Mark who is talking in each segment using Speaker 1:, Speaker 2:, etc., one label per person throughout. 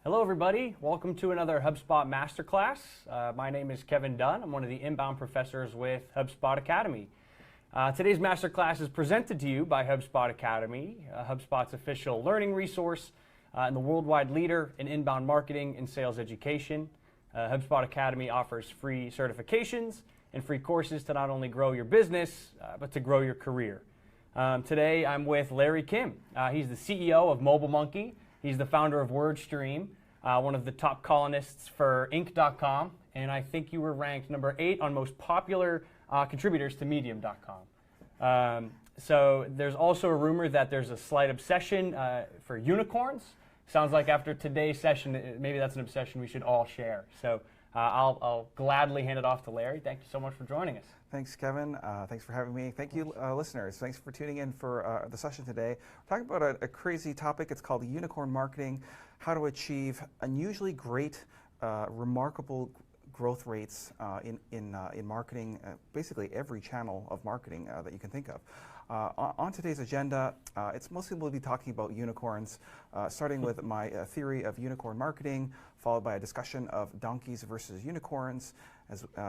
Speaker 1: Hello everybody, welcome to another HubSpot Masterclass. My name is Kevin Dunn. I'm one of the inbound professors with HubSpot Academy. Today's Masterclass is presented to you by HubSpot Academy, HubSpot's official learning resource and the worldwide leader in inbound marketing and sales education. HubSpot Academy offers free certifications and free courses to not only grow your business, but to grow your career. Today I'm with Larry Kim. He's the CEO of Mobile Monkey. He's the founder of WordStream, one of the top columnists for Inc.com, and I think you were ranked number 8 on most popular contributors to Medium.com. So there's also a rumor that there's a slight obsession for unicorns. Sounds like after today's session, maybe that's an obsession we should all share. So I'll gladly hand it off to Larry. Thank you so much for joining us.
Speaker 2: Thanks, Kevin. Thanks for having me. Thank you, listeners. Thanks for tuning in for the session today. We're talking about a crazy topic. It's called unicorn marketing, how to achieve unusually great, remarkable growth rates in marketing, basically every channel of marketing that you can think of. On today's agenda, it's mostly we'll be talking about unicorns, starting with my theory of unicorn marketing, followed by a discussion of donkeys versus unicorns.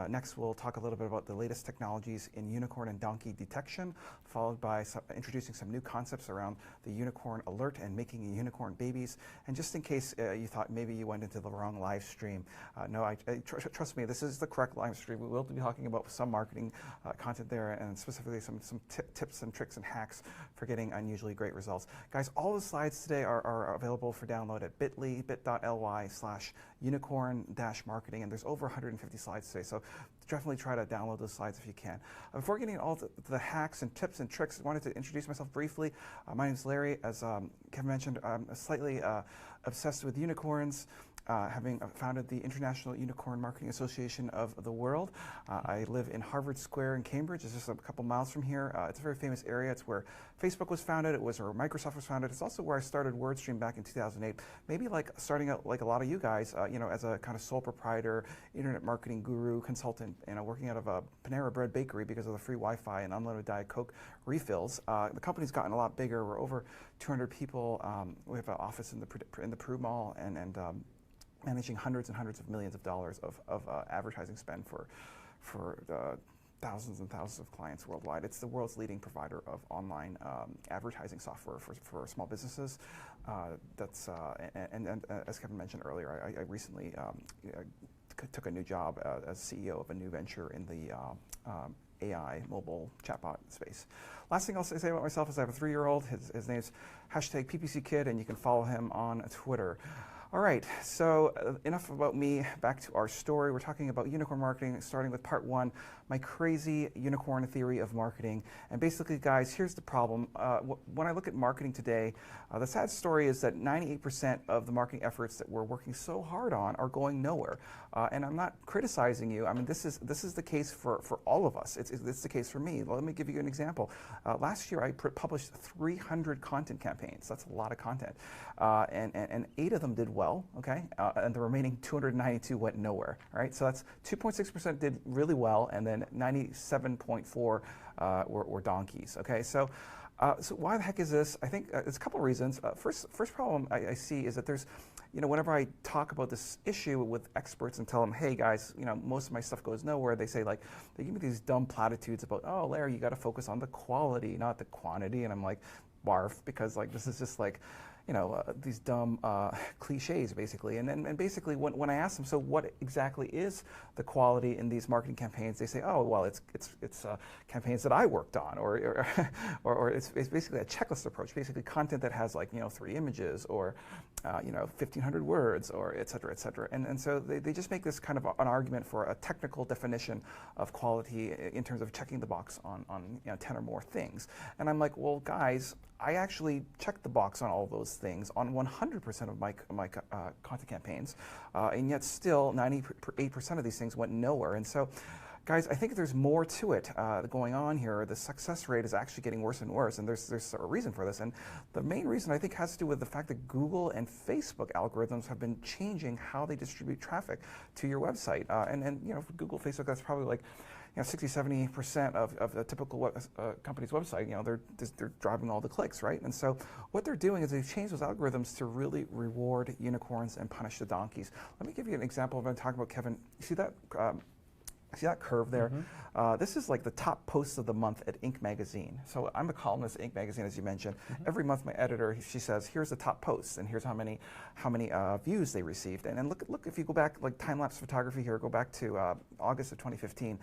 Speaker 2: Next, we'll talk a little bit about the latest technologies in unicorn and donkey detection, followed by introducing some new concepts around the unicorn alert and making unicorn babies. And just in case you thought maybe you went into the wrong live stream, no, trust me, this is the correct live stream. We will be talking about some marketing content there, and specifically some tips and tricks and hacks for getting unusually great results. Guys, all the slides today are available for download at bit.ly/unicorn-marketing, and there's over 150 slides today, so definitely try to download those slides if you can. Before getting all the hacks and tips and tricks, I wanted to introduce myself briefly. My name is Larry. As Kevin mentioned, I'm slightly obsessed with unicorns, having founded the International Unicorn Marketing Association of the World. I live in Harvard Square in Cambridge. It's just a couple miles from here. It's a very famous area. It's where Facebook was founded. It was where Microsoft was founded. It's also where I started WordStream back in 2008. Maybe like starting out like a lot of you guys, as a kind of sole proprietor, internet marketing guru, consultant, working out of a Panera Bread bakery because of the free Wi-Fi and unlimited Diet Coke refills. The company's gotten a lot bigger. We're over 200 people. We have an office in the Peru Mall and managing hundreds and hundreds of millions of dollars of advertising spend for thousands and thousands of clients worldwide. It's the world's leading provider of online advertising software for small businesses. And as Kevin mentioned earlier, I recently took a new job as CEO of a new venture in the AI mobile chatbot space. Last thing I'll say about myself is I have a 3-year-old. His name's #PPCKid, and you can follow him on Twitter. All right, so enough about me. Back to our story. We're talking about unicorn marketing, starting with part 1, my crazy unicorn theory of marketing. And basically, guys, here's the problem. When I look at marketing today, the sad story is that 98% of the marketing efforts that we're working so hard on are going nowhere. And I'm not criticizing you. I mean, this is the case for all of us. It's the case for me. Let me give you an example. Last year, I published 300 content campaigns. That's a lot of content. And 8 of them did well, okay? And the remaining 292 went nowhere, all right? So that's 2.6% did really well, and then 97.4 were donkeys, okay? So why the heck is this? I think it's a couple of reasons. First problem I see is that there's, whenever I talk about this issue with experts and tell them, hey guys, most of my stuff goes nowhere, they say, like, they give me these dumb platitudes about, oh, Larry, you got to focus on the quality, not the quantity. And I'm like, barf, because like this is just like, these dumb cliches, basically. And basically, when I ask them, so what exactly is the quality in these marketing campaigns? They say, oh, well, it's campaigns that I worked on, or it's basically a checklist approach, basically content that has like 3 images, or 1,500 words, or et cetera, et cetera. And so they just make this kind of an argument for a technical definition of quality in terms of checking the box on 10 or more things. And I'm like, well, guys, I actually checked the box on all of those things on 100% of my content campaigns, and yet still 98% of these things went nowhere. And so, guys, I think there's more to it going on here. The success rate is actually getting worse and worse, and there's a reason for this. And the main reason, I think, has to do with the fact that Google and Facebook algorithms have been changing how they distribute traffic to your website. And for Google, Facebook, that's probably like 60-70% of the typical company's website, they're driving all the clicks, right? And so what they're doing is they've changed those algorithms to really reward unicorns and punish the donkeys. Let me give you an example of what I'm talking about, Kevin. You see that? See that curve there? This is like the top posts of the month at Inc. magazine. So I'm a columnist at Inc. magazine, as you mentioned. Every month, my editor, she says, here's the top posts, and here's how many views they received. And look, if you go back, like time-lapse photography here, go back to August of 2015.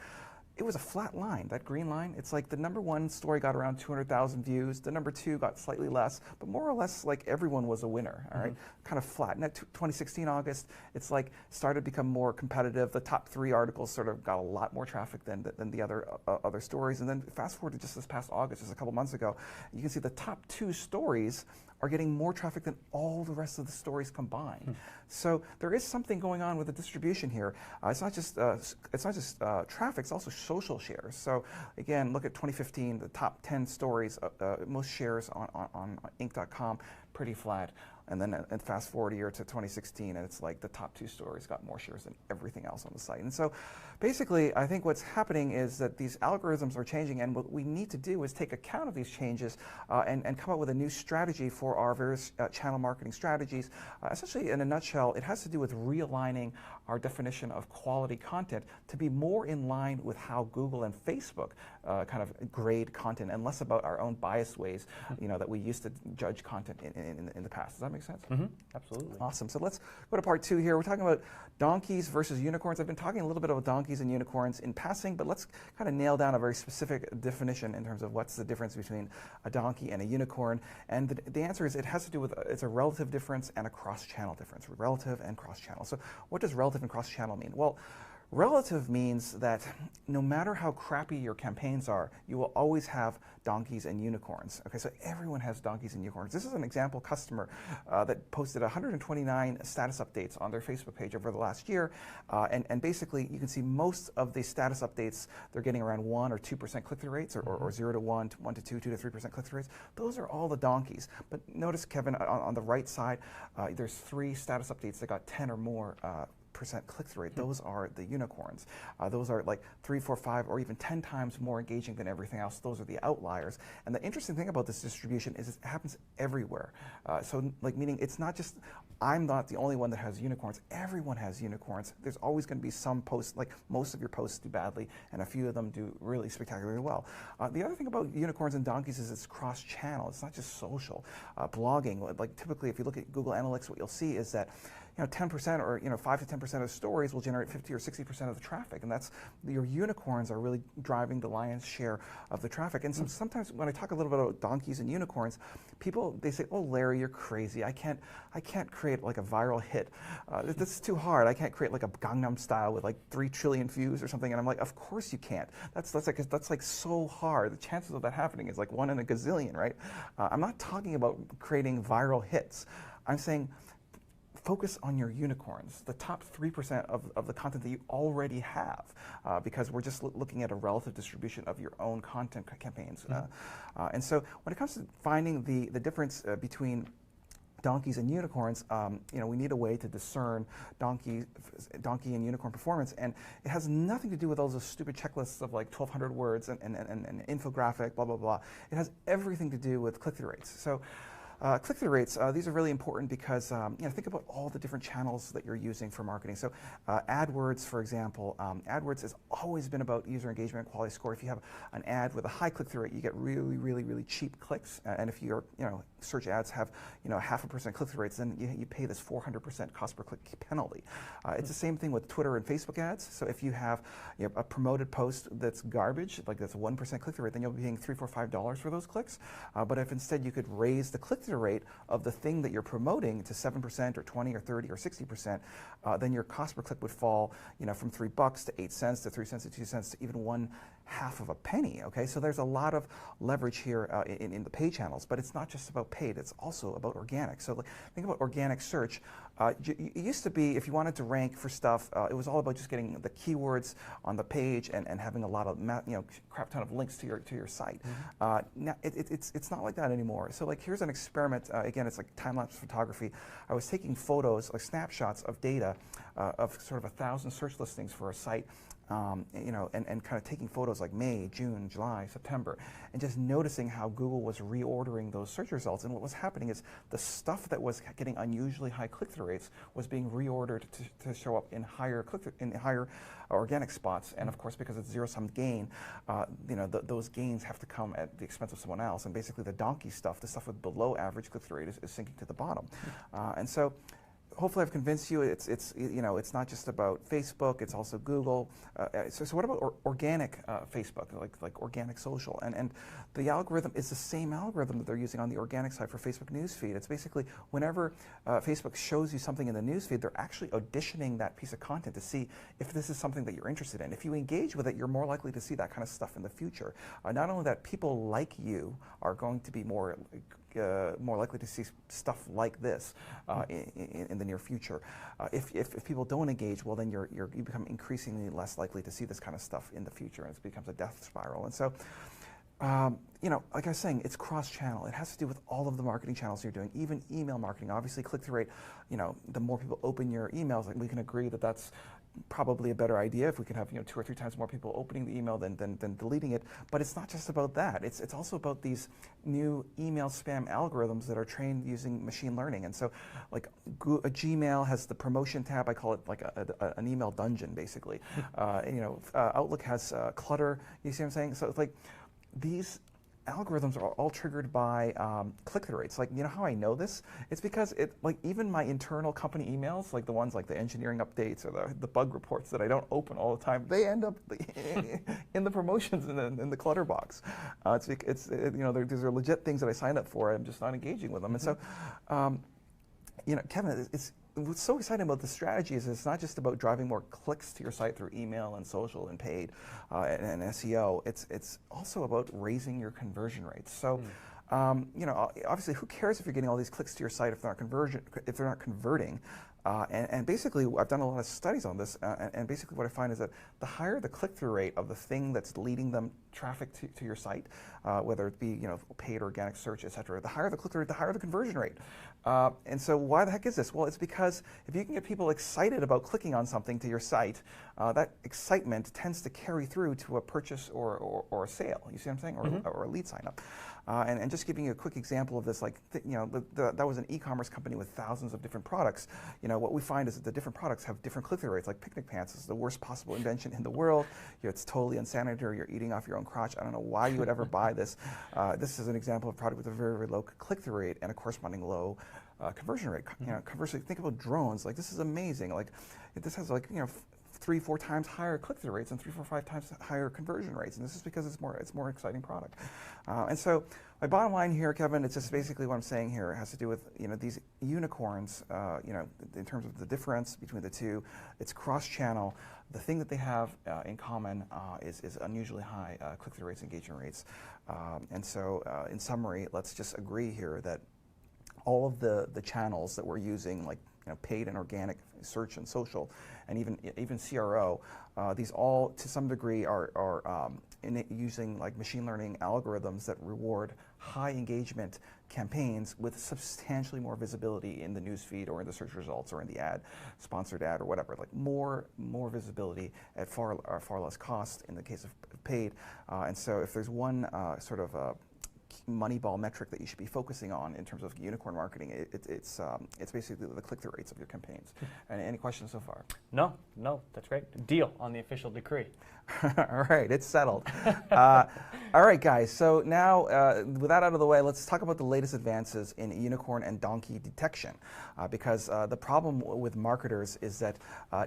Speaker 2: It was a flat line, that green line. It's like the #1 story got around 200,000 views. The #2 got slightly less, but more or less like everyone was a winner, all right? Kind of flat. And at 2016 August, it's like started to become more competitive. The top 3 articles sort of got a lot more traffic than the other stories. And then fast forward to just this past August, just a couple months ago, you can see the top 2 stories are getting more traffic than all the rest of the stories combined. So there is something going on with the distribution here. It's not just traffic; it's also social shares. So again, look at 2015, the top 10 stories, most shares on Inc.com, pretty flat. And then fast forward a year to 2016, and it's like the top 2 stories got more shares than everything else on the site. And so basically, I think what's happening is that these algorithms are changing, and what we need to do is take account of these changes and come up with a new strategy for our various channel marketing strategies. Essentially, in a nutshell, it has to do with realigning our definition of quality content to be more in line with how Google and Facebook kind of grade content, and less about our own biased ways, that we used to judge content in the past. Does that make sense?
Speaker 1: Absolutely.
Speaker 2: Awesome. So let's go to part 2 here. We're talking about donkeys versus unicorns. I've been talking a little bit about donkeys and unicorns in passing, but let's kind of nail down a very specific definition in terms of what's the difference between a donkey and a unicorn. And the answer is it has to do with, it's a relative difference and a cross-channel difference. Relative and cross-channel. So what does relative and cross-channel mean? Well, relative means that no matter how crappy your campaigns are, you will always have donkeys and unicorns. Okay, so everyone has donkeys and unicorns. This is an example customer that posted 129 status updates on their Facebook page over the last year, and basically you can see most of the status updates, they're getting around 1 or 2% click-through rates, or 0 to 1, 1 to 2, 2 to 3% click-through rates. Those are all the donkeys. But notice, Kevin, on the right side, there's 3 status updates that got 10 or more % click-through rate. Those are the unicorns. Those are like 3, 4, 5, or even 10 times more engaging than everything else. Those are the outliers. And the interesting thing about this distribution is it happens everywhere. So like, meaning it's not just, I'm not the only one that has unicorns. Everyone has unicorns. There's always going to be some posts, like most of your posts do badly, and a few of them do really spectacularly well. The other thing about unicorns and donkeys is it's cross-channel. It's not just social. Blogging, like typically if you look at Google Analytics, what you'll see is that 10% or 5 to 10% of stories will generate 50 or 60% of the traffic, and that's your unicorns are really driving the lion's share of the traffic. And sometimes when I talk a little bit about donkeys and unicorns, people, they say, "Oh, Larry, you're crazy. I can't create like a viral hit. This is too hard. I can't create like a Gangnam Style with like 3 trillion views or something." And I'm like, "Of course you can't. That's like so hard. The chances of that happening is like 1 in a gazillion, right?" I'm not talking about creating viral hits. I'm saying focus on your unicorns, the top 3% of the content that you already have, because we're just looking at a relative distribution of your own content campaigns. And so when it comes to finding the difference between donkeys and unicorns, we need a way to discern donkey and unicorn performance, and it has nothing to do with all those stupid checklists of like 1,200 words and infographic, blah, blah, blah. It has everything to do with click-through rates. So click-through rates, these are really important because think about all the different channels that you're using for marketing. So AdWords, for example, AdWords has always been about user engagement and quality score. If you have an ad with a high click-through rate, you get really, really, really cheap clicks. And if your search ads have 0.5% click-through rates, then you pay this 400% cost per click penalty. It's the same thing with Twitter and Facebook ads. So if you have a promoted post that's garbage, like that's a 1% click-through rate, then you'll be paying $3, $4, $5 for those clicks. But if instead you could raise the click-through rate of the thing that you're promoting to 7% or 20 or 30 or 60%, then your cost per click would fall, from $3 to 8 cents to 3 cents to 2 cents to even 1/2 of a penny. Okay, so there's a lot of leverage here in the paid channels, but it's not just about paid; it's also about organic. So think about organic search. It used to be if you wanted to rank for stuff, it was all about just getting the keywords on the page and having a lot of crap ton of links to your site. Now it's not like that anymore. So like here's an experiment. Again, it's like time-lapse photography. I was taking photos, like snapshots of data of sort of 1,000 search listings for a site, and kind of taking photos like May, June, July, September, and just noticing how Google was reordering those search results. And what was happening is the stuff that was getting unusually high click-through rates was being reordered to show up in higher organic spots. And of course, because it's zero-sum gain, those gains have to come at the expense of someone else. And basically, the donkey stuff, the stuff with below average click-through rate, is sinking to the bottom. And so, hopefully I've convinced you it's not just about Facebook, it's also Google. So what about organic Facebook, like organic social? And the algorithm is the same algorithm that they're using on the organic side for Facebook newsfeed. It's basically whenever Facebook shows you something in the newsfeed, they're actually auditioning that piece of content to see if this is something that you're interested in. If you engage with it, you're more likely to see that kind of stuff in the future. Not only that, people like you are going to be more likely to see stuff like this in the near future. If people don't engage, well, then you become increasingly less likely to see this kind of stuff in the future, and it becomes a death spiral. And so, like I was saying, it's cross-channel. It has to do with all of the marketing channels you're doing, even email marketing. Obviously, click-through rate, the more people open your emails, we can agree that that's probably a better idea if we can have 2 or 3 times more people opening the email than deleting it. But it's not just about that. It's also about these new email spam algorithms that are trained using machine learning. And so, like Gmail has the promotion tab. I call it like an email dungeon, basically. Outlook has clutter. You see what I'm saying? So it's like these algorithms are all triggered by click-through rates. Like, how I know this? It's because even my internal company emails, like the ones like the engineering updates or the bug reports that I don't open all the time, they end up in the promotions in the clutter box. These are legit things that I signed up for. I'm just not engaging with them. And so, Kevin, what's so exciting about this strategy is it's not just about driving more clicks to your site through email and social and paid and SEO. It's also about raising your conversion rates. So, obviously, who cares if you're getting all these clicks to your site if they're not converting? And basically, I've done a lot of studies on this, and basically what I find is that the higher the click-through rate of the thing that's leading them traffic to your site, whether it be paid organic search, et cetera, the higher the click-through rate, the higher the conversion rate. And so why the heck is this? Well, it's because if you can get people excited about clicking on something to your site, that excitement tends to carry through to a purchase or a sale. You see what I'm saying? Or a lead sign up. And just giving you a quick example of this, that was an e-commerce company with thousands of different products. What we find is that the different products have different click-through rates. Like picnic pants is the worst possible invention in the world. It's totally unsanitary. You're eating off your own crotch. I don't know why you would ever buy this. This is an example of a product with a very, very low click-through rate and a corresponding low conversion rate. Conversely, think about drones. Like, this is amazing. Like, this has 3-4 times higher click-through rates and 3-4-5 times higher conversion rates, and this is because it's more exciting product. And so my bottom line here, Kevin, it's just basically what I'm saying here. It has to do with these unicorns. In terms of the difference between the two, it's cross-channel. The thing that they have in common is unusually high click-through rates, engagement rates. And so, in summary, let's just agree here that all of the channels that we're using, like paid and organic search and social, and even CRO, these all to some degree are using like machine learning algorithms that reward high engagement campaigns with substantially more visibility in the newsfeed or in the search results or in the ad, sponsored ad or whatever. Like more visibility at far less cost in the case of paid. And so if there's one sort of Moneyball metric that you should be focusing on in terms of unicorn marketing, it's basically the click-through rates of your campaigns. And any questions so far?
Speaker 1: No, that's great. Deal on the official decree.
Speaker 2: All right, it's settled. All right, guys, so now with that out of the way, let's talk about the latest advances in unicorn and donkey detection. Because the problem with marketers is that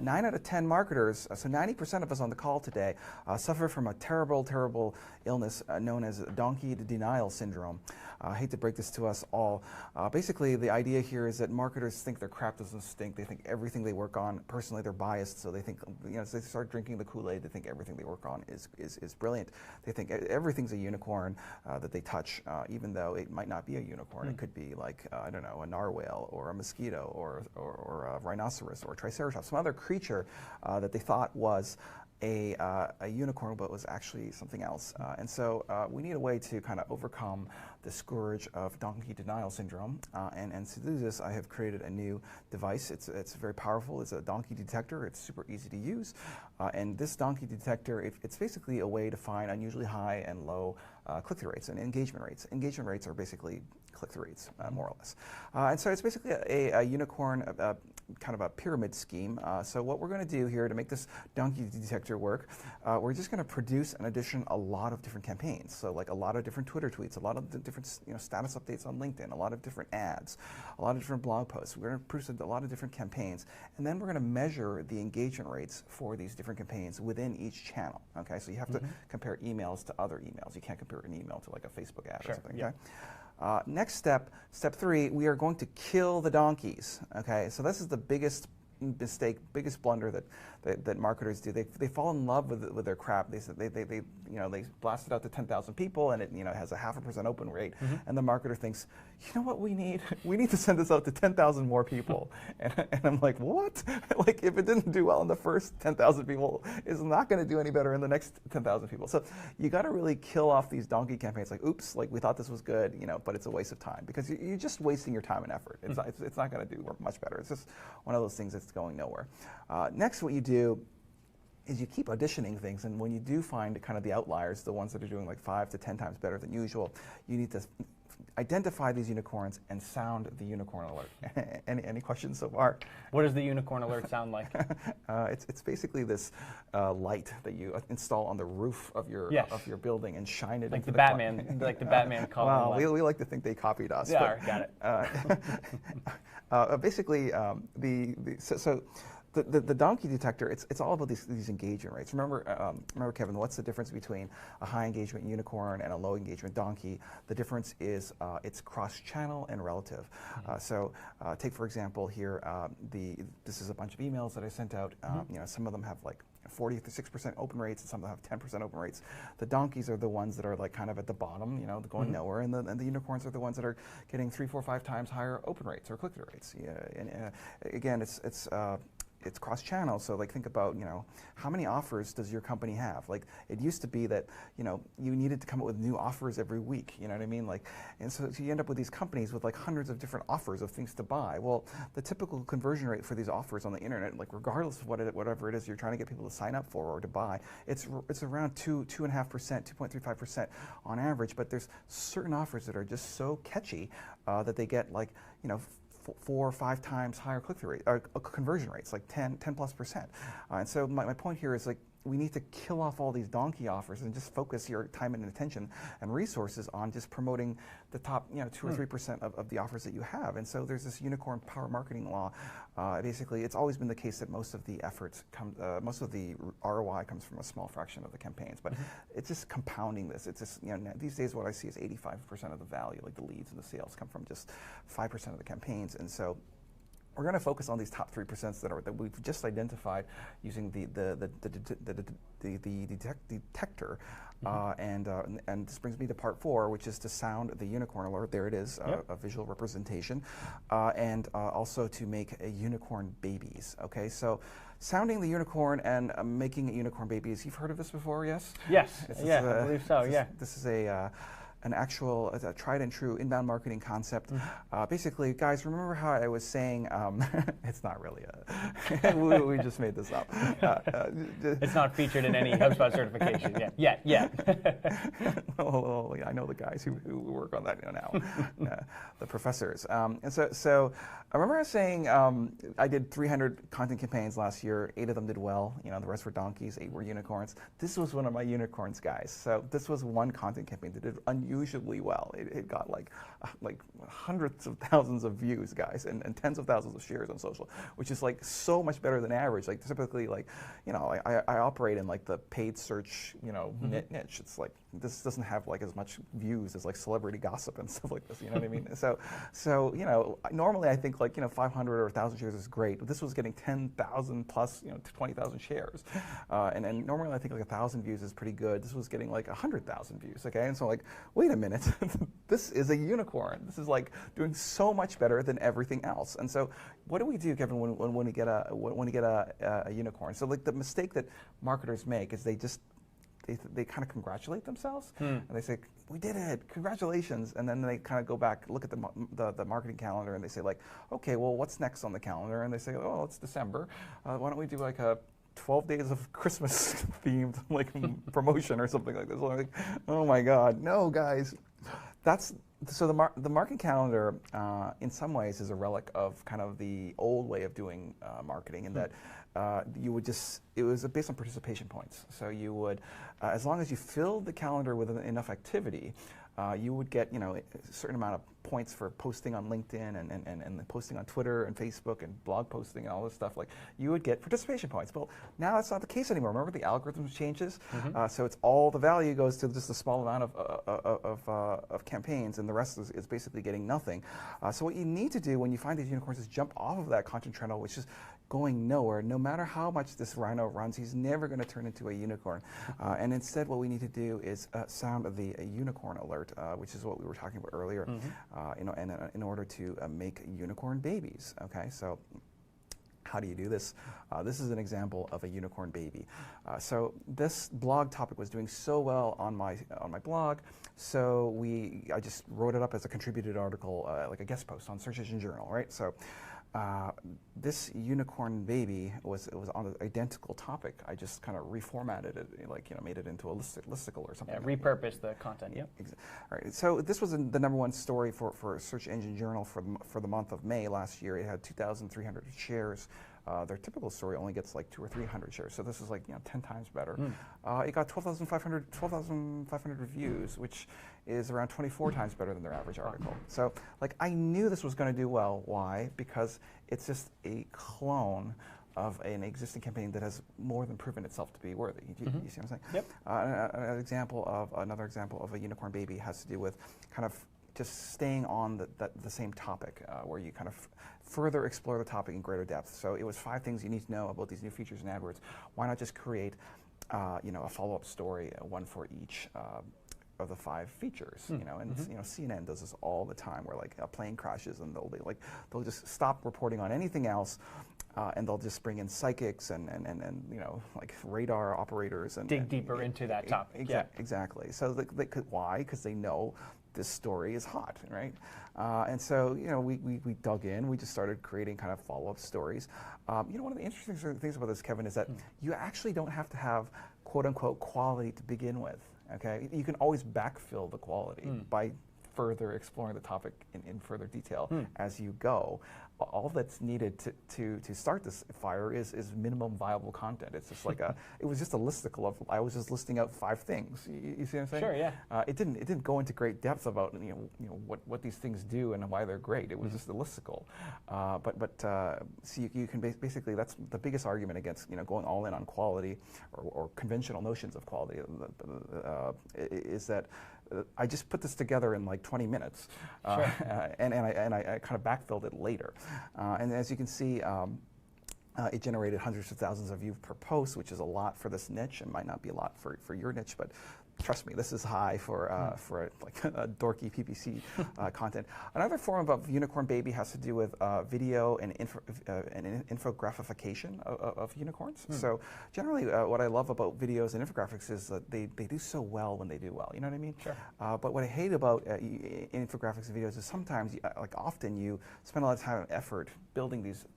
Speaker 2: 9 out of 10 marketers, so 90% of us on the call today, suffer from a terrible, terrible illness known as donkey denial syndrome. I hate to break this to us all. Basically, the idea here is that marketers think their crap doesn't stink. They think everything they work on, personally, they're biased, so they think, as they start drinking the Kool-Aid, they think everything they work on is brilliant. They think everything's a unicorn that they touch, even though it might not be a unicorn. It could be like, I don't know, a narwhal or a mosquito or a rhinoceros or a triceratops, some other creature that they thought was a unicorn, but was actually something else. And so we need a way to kind of overcome the scourge of donkey denial syndrome. And to do this, I have created a new device. It's very powerful. It's a donkey detector. It's super easy to use. And this donkey detector, it's basically a way to find unusually high and low click-through rates and engagement rates. Engagement rates are basically click-through rates, more or less. And so it's basically a unicorn, kind of a pyramid scheme. So what we're going to do here to make this donkey detector work, we're just going to produce and addition a lot of different campaigns. So like a lot of different Twitter tweets, a lot of different status updates on LinkedIn, a lot of different ads, a lot of different blog posts. We're going to produce a lot of different campaigns, and then we're going to measure the engagement rates for these different campaigns within each channel. Okay, so you have to compare emails to other emails. You can't compare an email to like a Facebook ad or something. Okay? Next step, step 3, we are going to kill the donkeys. Okay, so this is the biggest mistake, biggest blunder that marketers do. They fall in love with their crap. They blast it out to 10,000 people, and it has a 0.5% open rate. And the marketer thinks, you know what we need? We need to send this out to 10,000 more people. and I'm like, what? Like, if it didn't do well in the first 10,000 people, it's not going to do any better in the next 10,000 people. So you got to really kill off these donkey campaigns. Like, oops, like we thought this was good, but it's a waste of time because you're just wasting your time and effort. It's not going to do much better. It's just one of those things that's going nowhere. Next, what you do is you keep auditioning things, and when you do find kind of the outliers, the ones that are doing like 5 to 10 times better than usual, you need to identify these unicorns and sound the unicorn alert. Any questions so far?
Speaker 1: What does the unicorn alert sound like?
Speaker 2: It's basically this light that you install on the roof of your building and shine it
Speaker 1: like
Speaker 2: into
Speaker 1: the Batman, like the Batman column.
Speaker 2: Well, we like to think they copied us.
Speaker 1: Yeah, got
Speaker 2: it. Basically, the donkey detector, it's all about these engagement rates. Remember, Kevin, what's the difference between a high engagement unicorn and a low engagement donkey? The difference is it's cross-channel and relative. So take, for example, here, this is a bunch of emails that I sent out. Some of them have like 40 to 6% open rates, and some of them have 10% open rates. The donkeys are the ones that are like kind of at the bottom, going nowhere, and the unicorns are the ones that are getting 3, 4, 5 times higher open rates or click-through rates. And again, it's cross-channel, so like think about, how many offers does your company have? Like it used to be that, you needed to come up with new offers every week, you know what I mean? Like, and so you end up with these companies with like hundreds of different offers of things to buy. Well, the typical conversion rate for these offers on the internet, like regardless of whatever it is you're trying to get people to sign up for or to buy, it's around 2.5%, 2.35% on average, but there's certain offers that are just so catchy that they get like, 4 or 5 times higher click-through rate, or conversion rates, like 10+%. And so my point here is like we need to kill off all these donkey offers and just focus your time and attention and resources on just promoting the top 2 or 3% of the offers that you have. And so there's this unicorn power marketing law. Basically, it's always been the case that most of the efforts most of the ROI comes from a small fraction of the campaigns, but it's just compounding this. It's just, these days what I see is 85% of the value, like the leads and the sales, come from just 5% of the campaigns. And so we're going to focus on these top 3% that we've just identified using the detector, and this brings me to part 4, which is to sound the unicorn alert. There it is, a visual representation, and also to make unicorn babies. Okay, so sounding the unicorn and making unicorn babies. You've heard of this before, yes?
Speaker 1: Yes. I believe so.
Speaker 2: This is an actual tried and true inbound marketing concept. Basically, guys, remember how I was saying, it's not really we just made this up.
Speaker 1: It's not featured in any HubSpot certification yet.
Speaker 2: Well, I know the guys who work on that now, the professors. And so I remember I was saying I did 300 content campaigns last year. 8 of them did well. The rest were donkeys, 8 were unicorns. This was one of my unicorns, guys. So this was one content campaign that did unusually well. It got like hundreds of thousands of views, guys, and tens of thousands of shares on social, which is like so much better than average. Like typically, like I operate in like the paid search niche. It's like this doesn't have like as much views as like celebrity gossip and stuff like this. You know what I mean? So you know, normally I think like 500 or 1,000 shares is great. But this was getting 10,000 plus 20,000 shares, and normally I think like 1,000 views is pretty good. This was getting like 100,000 views. Okay, and so like, wait a minute, this is a unicorn. This is like doing so much better than everything else. And so, what do we do, Kevin, when we get a unicorn? So like the mistake that marketers make is they kind of congratulate themselves and they say, we did it, congratulations, and then they kind of go back, look at the marketing calendar, and they say like, okay, well, what's next on the calendar? And they say, oh, it's December. Why don't we do like a 12 days of Christmas themed like promotion or something like this? Like, oh my God, no, guys. So the marketing calendar, in some ways, is a relic of kind of the old way of doing marketing, in that you would it was based on participation points. So you would, as long as you filled the calendar with enough activity, you would get a certain amount of points for posting on LinkedIn and posting on Twitter and Facebook and blog posting and all this stuff. Like, you would get participation points. Well, now that's not the case anymore. Remember, the algorithms changes, so it's all the value goes to just a small amount of campaigns, and the rest is basically getting nothing. So what you need to do when you find these unicorns is jump off of that content treadmill, which is going nowhere. No matter how much this rhino runs, he's never going to turn into a unicorn. And instead, what we need to do is sound the unicorn alert, which is what we were talking about earlier. In order to make unicorn babies. Okay, so how do you do this? This is an example of a unicorn baby. So this blog topic was doing so well on my blog, so I just wrote it up as a contributed article, like a guest post on Search Engine Journal, right? So this unicorn baby was on an identical topic. I just kind of reformatted it, like made it into a listicle or something.
Speaker 1: Yeah, repurposed the content. Yep.
Speaker 2: All right. So this was the #1 story for Search Engine Journal for the month of May last year. It had 2,300 shares. Their typical story only gets like 200 or 300 shares, so this is like 10 times better. It got 12,500 reviews, which is around 24 times better than their average article. So like, I knew this was going to do well. Why? Because it's just a clone of an existing campaign that has more than proven itself to be worthy. You see what I'm saying?
Speaker 1: Yep.
Speaker 2: Another example of a unicorn baby has to do with kind of just staying on the same topic, where you kind of further explore the topic in greater depth. So it was 5 things you need to know about these new features in AdWords. Why not just create a follow-up story, one for each of the 5 features? CNN does this all the time, where like a plane crashes and they'll just stop reporting on anything else, and they'll just bring in psychics and like radar operators and
Speaker 1: dig deeper into that topic.
Speaker 2: Exactly. So why? Because they know this story is hot, right? And so we dug in. We just started creating kind of follow-up stories. One of the interesting things about this, Kevin, is that you actually don't have to have quote-unquote quality to begin with. Okay, you can always backfill the quality by further exploring the topic in further detail as you go. All that's needed to start this fire is minimum viable content. It's just like it was just a listicle of, I was just listing out 5 things. You see what I'm saying?
Speaker 1: Sure, yeah.
Speaker 2: It didn't go into great depth about what these things do and why they're great. It was just a listicle. So you can basically, that's the biggest argument against going all in on quality or conventional notions of quality, is that I just put this together in like 20 minutes, and I kind of backfilled it later. And as you can see, it generated hundreds of thousands of views per post, which is a lot for this niche. It might not be a lot for your niche, but trust me, this is high for like a dorky PPC content. Another form of unicorn baby has to do with video and infographification of unicorns. So generally, what I love about videos and infographics is that they do so well when they do well. You know what I mean? Sure. But what I hate about infographics and videos is sometimes, often you spend a lot of time and effort building these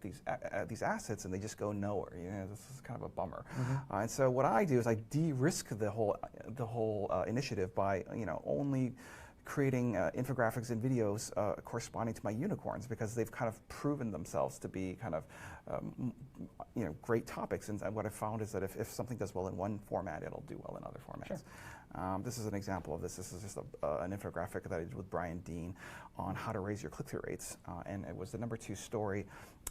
Speaker 2: assets, and they just go nowhere. This is kind of a bummer. And so what I do is I de-risk the whole initiative by only creating infographics and videos corresponding to my unicorns, because they've kind of proven themselves to be kind of great topics. And what I found is that if something does well in one format, it'll do well in other formats.
Speaker 1: Sure.
Speaker 2: This is an example of this. This is just an infographic that I did with Brian Dean on how to raise your click-through rates. And it was the #2 story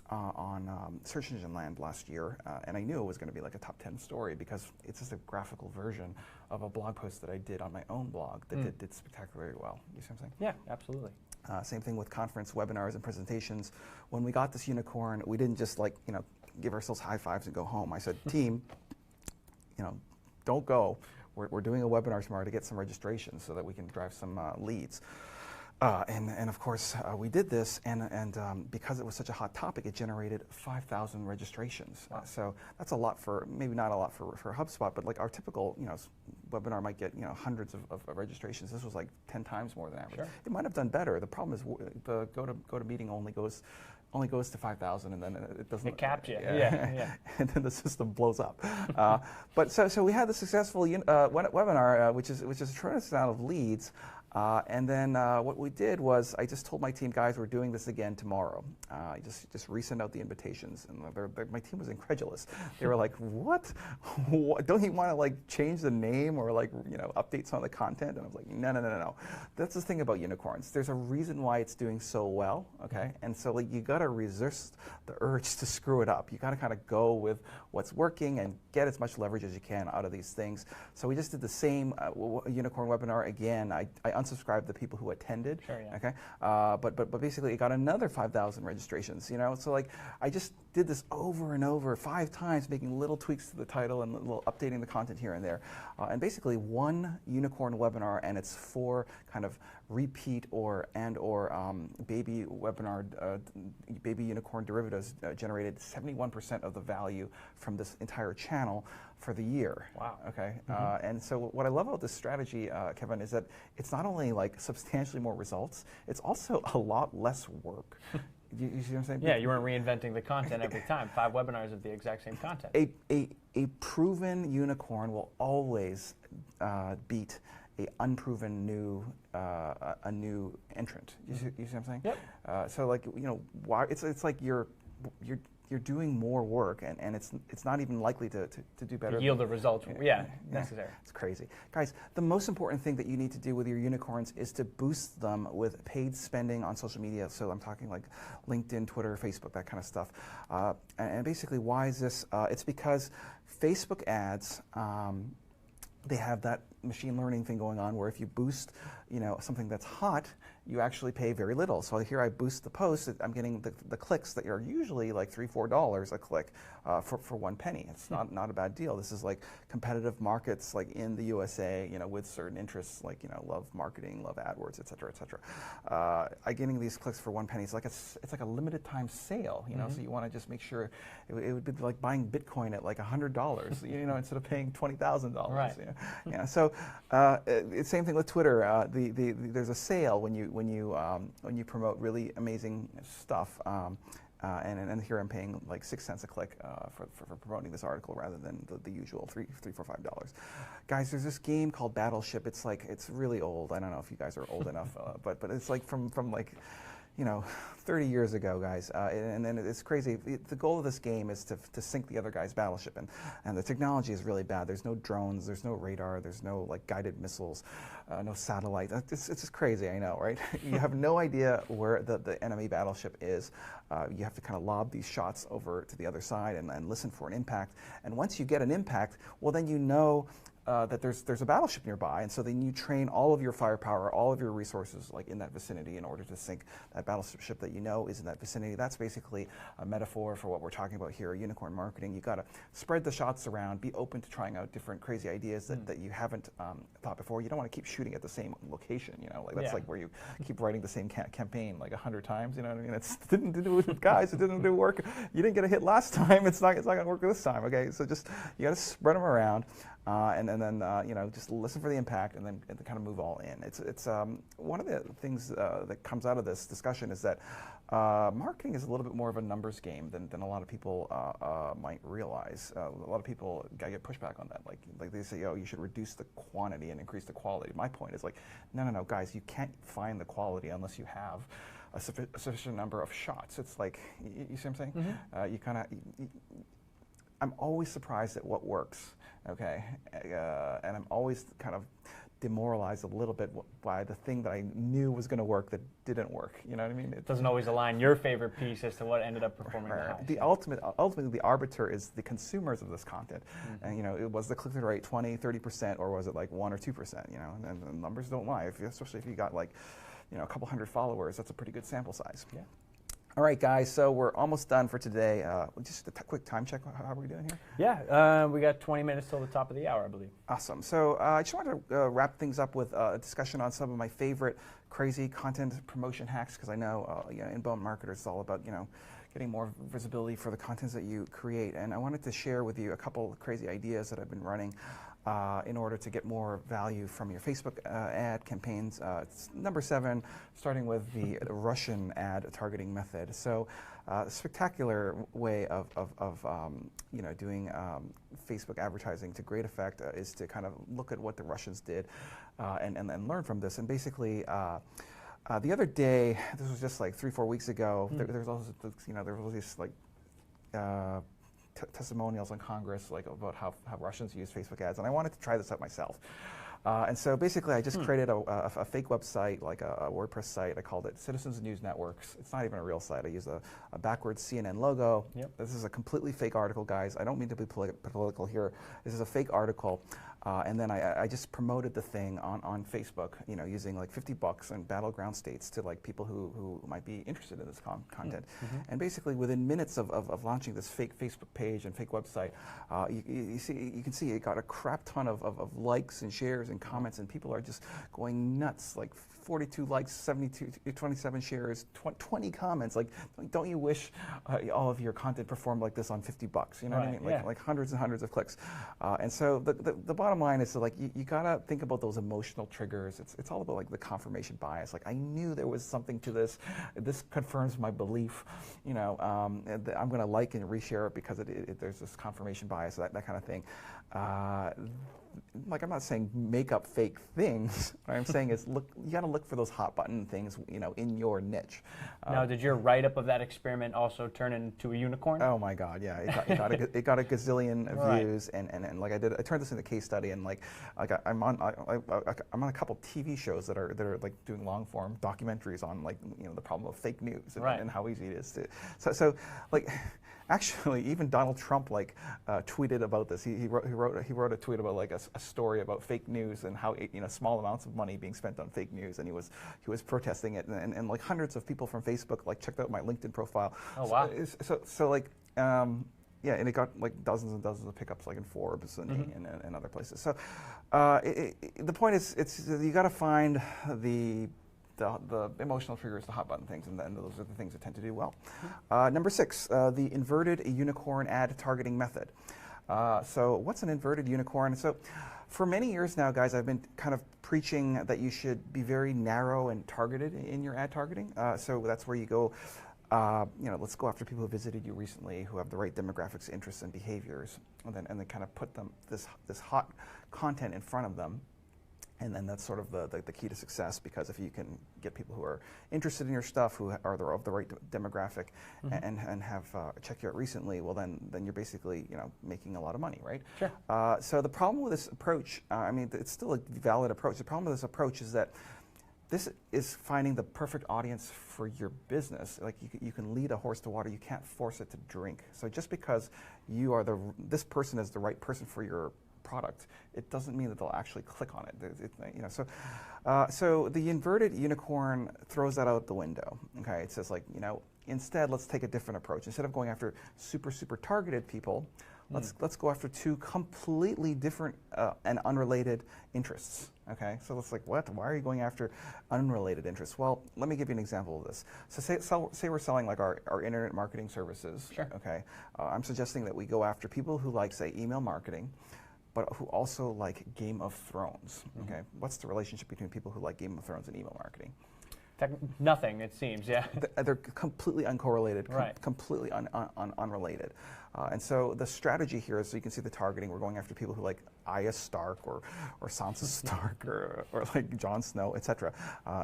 Speaker 2: on Search Engine Land last year. And I knew it was going to be like a top 10 story because it's just a graphical version of a blog post that I did on my own blog that did spectacularly well. You see what I'm saying?
Speaker 1: Yeah, absolutely.
Speaker 2: Same thing with conference webinars and presentations. When we got this unicorn, we didn't just give ourselves high fives and go home. I said, team, don't go. We're doing a webinar tomorrow to get some registrations so that we can drive some leads. And of course, we did this, and because it was such a hot topic, it generated 5,000 registrations.
Speaker 1: Wow.
Speaker 2: So that's a lot for, maybe not a lot for HubSpot, but like our typical webinar might get hundreds of registrations. This was like 10 times more than average.
Speaker 1: Sure.
Speaker 2: It might have done better. The problem is the go to meeting only goes to 5,000, and then it doesn't.
Speaker 1: It capped you. Yeah.
Speaker 2: And then the system blows up. But so we had the successful webinar, which is a tremendous amount of leads. And then what we did was I just told my team, guys, we're doing this again tomorrow. Just resend out the invitations, and my team was incredulous. They were like, "What? Don't you want to change the name or update some of the content?" And I was like, "No. That's the thing about unicorns. There's a reason why it's doing so well, okay? And so you got to resist the urge to screw it up. You got to kind of go with what's working and get as much leverage as you can out of these things. So we just did the same unicorn webinar again. I unsubscribed the people who attended.
Speaker 1: Sure, yeah.
Speaker 2: Okay, but basically it got another 5,000 registrations. So I just did this over and over 5 times, making little tweaks to the title and little updating the content here and there, and basically one unicorn webinar, and it's 4 kind of repeat or baby webinar, baby unicorn derivatives generated 71% of the value from this entire channel for the year.
Speaker 1: Wow.
Speaker 2: Okay. And so what I love about this strategy, Kevin, is that it's not only substantially more results, it's also a lot less work. You see what I'm saying?
Speaker 1: Yeah, you weren't reinventing the content every time. 5 webinars of the exact same content.
Speaker 2: A proven unicorn will always beat a unproven new entrant. You see what I'm saying?
Speaker 1: Yep.
Speaker 2: So why it's like you're doing more work, and it's not even likely to do better.
Speaker 1: Yield the results. Necessary.
Speaker 2: It's crazy. Guys, the most important thing that you need to do with your unicorns is to boost them with paid spending on social media. So I'm talking like LinkedIn, Twitter, Facebook, that kind of stuff. And basically, why is this? It's because Facebook ads, they have that machine learning thing going on where if you boost something that's hot, you actually pay very little. So here I boost the post, I'm getting the clicks that are usually like $3-4 a click for 1 penny. It's not a bad deal. This is like competitive markets like in the USA, with certain interests like love marketing, love AdWords, et cetera, et cetera. I getting these clicks for 1 penny. It's like a limited time sale, So you want to just make sure it would be like buying Bitcoin at like $100, instead of paying $20,000.
Speaker 1: Right.
Speaker 2: So it's same thing with Twitter. There's a sale when you promote really amazing stuff, and here I'm paying like 6 cents a click for promoting this article rather than the usual $3, $4, $5. Guys, there's this game called Battleship. It's really old. I don't know if you guys are old enough, but it's like from 30 years ago, guys, and then it's crazy. The goal of this game is to sink the other guy's battleship, and the technology is really bad. There's no drones, there's no radar, there's no guided missiles, no satellite. It's just crazy, I know, right? You have no idea where the enemy battleship is. You have to kind of lob these shots over to the other side and listen for an impact. And once you get an impact, well, then that there's a battleship nearby, and so then you train all of your firepower, all of your resources in that vicinity in order to sink that battleship that is in that vicinity. That's basically a metaphor for what we're talking about here, unicorn marketing. You got to spread the shots around, be open to trying out different crazy ideas that you haven't thought before. You don't want to keep shooting at the same location, that's like where you keep writing the same campaign 100 times, you know what I mean? It didn't do it, guys, it didn't do work. You didn't get a hit last time, it's not going to work this time, okay? So just, you got to spread them around. And then just listen for the impact, and then kind of move all in. It's one of the things that comes out of this discussion is that marketing is a little bit more of a numbers game than a lot of people might realize. A lot of people get pushback on that. Like they say, oh, you should reduce the quantity and increase the quality. My point is no, guys, you can't find the quality unless you have a sufficient number of shots. It's like, you see what I'm saying? You kind of, I'm always surprised at what works, okay? And I'm always kind of demoralized a little bit by the thing that I knew was going to work that didn't work. You know what I mean?
Speaker 1: It doesn't always align your favorite piece as to what ended up performing the highest.
Speaker 2: Ultimately, the arbiter is the consumers of this content. And, you know, it was the click-through rate 20, 30%, or was it like 1 or 2%? You know, and the numbers don't lie. Especially if you got like, you know, a couple hundred followers, that's a pretty good sample size.
Speaker 1: Yeah.
Speaker 2: All right, guys, so we're almost done for today. Just a quick time check. How are we doing here?
Speaker 1: Yeah, we got 20 minutes till the top of the hour, I believe.
Speaker 2: Awesome. So I just wanted to wrap things up with a discussion on some of my favorite crazy content promotion hacks, because I know, you know, inbound marketers is all about, you know, getting more visibility for the contents that you create. And I wanted to share with you a couple of crazy ideas that I've been running in order to get more value from your Facebook ad campaigns. It's number 7, starting with the Russian ad targeting method. So a spectacular way of you know, doing Facebook advertising to great effect is to kind of look at what the Russians did and learn from this. And basically, the other day, this was just like 3-4 weeks ago, there was also, you know, there was this like testimonials in Congress like about how Russians use Facebook ads, and I wanted to try this out myself. And so basically I just created a fake website, like a WordPress site. I called it Citizens News Networks. It's not even a real site. I use a backwards CNN logo. Yep. This is a completely fake article, guys. I don't mean to be political here. This is a fake article. And then I just promoted the thing on Facebook, you know, using like $50 in battleground states to like people who might be interested in this content. And basically within minutes of launching this fake Facebook page and fake website, you can see it got a crap ton of likes and shares and comments, and people are just going nuts. Like 42 likes, 27 shares, 20 comments. Like, don't you wish all of your content performed like this on $50? You know what I mean? Like hundreds and hundreds of clicks. And so the bottom line is, like, you gotta think about those emotional triggers. It's all about like the confirmation bias. Like, I knew there was something to this. This confirms my belief. You know, I'm gonna like and reshare it because there's this confirmation bias, that kind of thing. Like, I'm not saying make up fake things. What I'm saying is, look, you got to look for those hot button things, you know, in your niche.
Speaker 1: Now, did your write-up of that experiment also turn into a unicorn?
Speaker 2: Oh my God, yeah, it got a gazillion views, and like I turned this into a case study, and like I'm on a couple TV shows that are like doing long form documentaries on, like, you know, the problem of fake news and how easy it is to. So like. Actually, even Donald Trump like tweeted about this. He wrote a tweet about like a story about fake news and how, you know, small amounts of money being spent on fake news, and he was protesting it, and like hundreds of people from Facebook like checked out my LinkedIn profile.
Speaker 1: Oh wow!
Speaker 2: So like yeah, and it got like dozens and dozens of pickups like in Forbes and other places. So the point is, you got to find the emotional triggers, the hot button things, and those are the things that tend to do well. Number 6, the inverted unicorn ad targeting method. So what's an inverted unicorn? So for many years now, guys, I've been kind of preaching that you should be very narrow and targeted in your ad targeting. So that's where you go, you know, let's go after people who visited you recently, who have the right demographics, interests, and behaviors, and then kind of put this hot content in front of them. And then that's sort of the key to success, because if you can get people who are interested in your stuff, who are of the right demographic, and have checked you out recently, well then you're basically, you know, making a lot of money, right? Sure. So the problem with this approach, I mean, it's still a valid approach. The problem with this approach is that this is finding the perfect audience for your business. Like, you can lead a horse to water, you can't force it to drink. So just because you are this person is the right person for your product, it doesn't mean that they'll actually click on it. You know, so the inverted unicorn throws that out the window. Okay, it says, like, you know, instead let's take a different approach. Instead of going after super targeted people, let's go after 2 completely different and unrelated interests. Okay, so it's like, what? Why are you going after unrelated interests? Well, let me give you an example of this. So say we're selling like our internet marketing services. Sure. Okay, I'm suggesting that we go after people who like, say, email marketing, but who also like Game of Thrones. Okay, what's the relationship between people who like Game of Thrones and email marketing?
Speaker 1: Nothing, it seems, yeah.
Speaker 2: They're completely uncorrelated,
Speaker 1: Right.
Speaker 2: completely unrelated. And so the strategy here is, so you can see the targeting, we're going after people who like Arya Stark or Sansa Stark or like Jon Snow, etc.,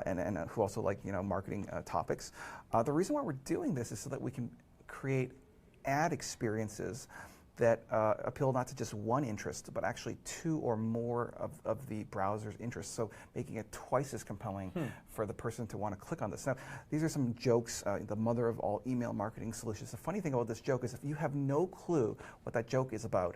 Speaker 2: and who also like, you know, marketing topics. The reason why we're doing this is so that we can create ad experiences that appeal not to just one interest, but actually two or more of the browser's interests, so making it twice as compelling for the person to want to click on this. Now, these are some jokes, the mother of all email marketing solutions. The funny thing about this joke is if you have no clue what that joke is about,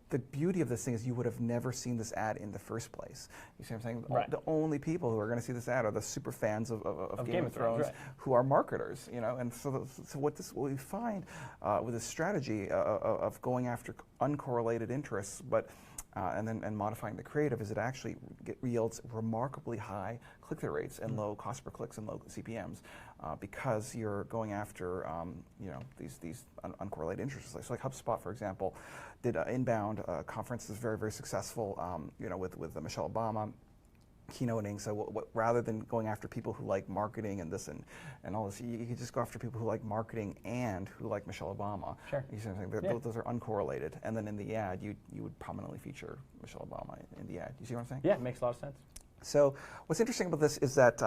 Speaker 2: the beauty of this thing is you would have never seen this ad in the first place. You see what I'm saying?
Speaker 1: Right.
Speaker 2: The only people who are going to see this ad are the super fans of Game of Thrones,
Speaker 1: right,
Speaker 2: who are marketers, you know. And so what we find with this strategy of going after uncorrelated interests, but and modifying the creative, is it actually yields remarkably high click-through rates and low cost per clicks and low CPMs, because you're going after you know, these uncorrelated interests. So like HubSpot, for example, did an inbound conference that's very, very successful, you know, with Michelle Obama keynoting. So rather than going after people who like marketing and this and all this, you could just go after people who like marketing and who like Michelle Obama.
Speaker 1: Sure.
Speaker 2: You see what I'm saying? Yeah. Those are uncorrelated. And then in the ad, you would prominently feature Michelle Obama in the ad. You see what I'm saying?
Speaker 1: Yeah, it makes a lot of sense.
Speaker 2: So what's interesting about this is that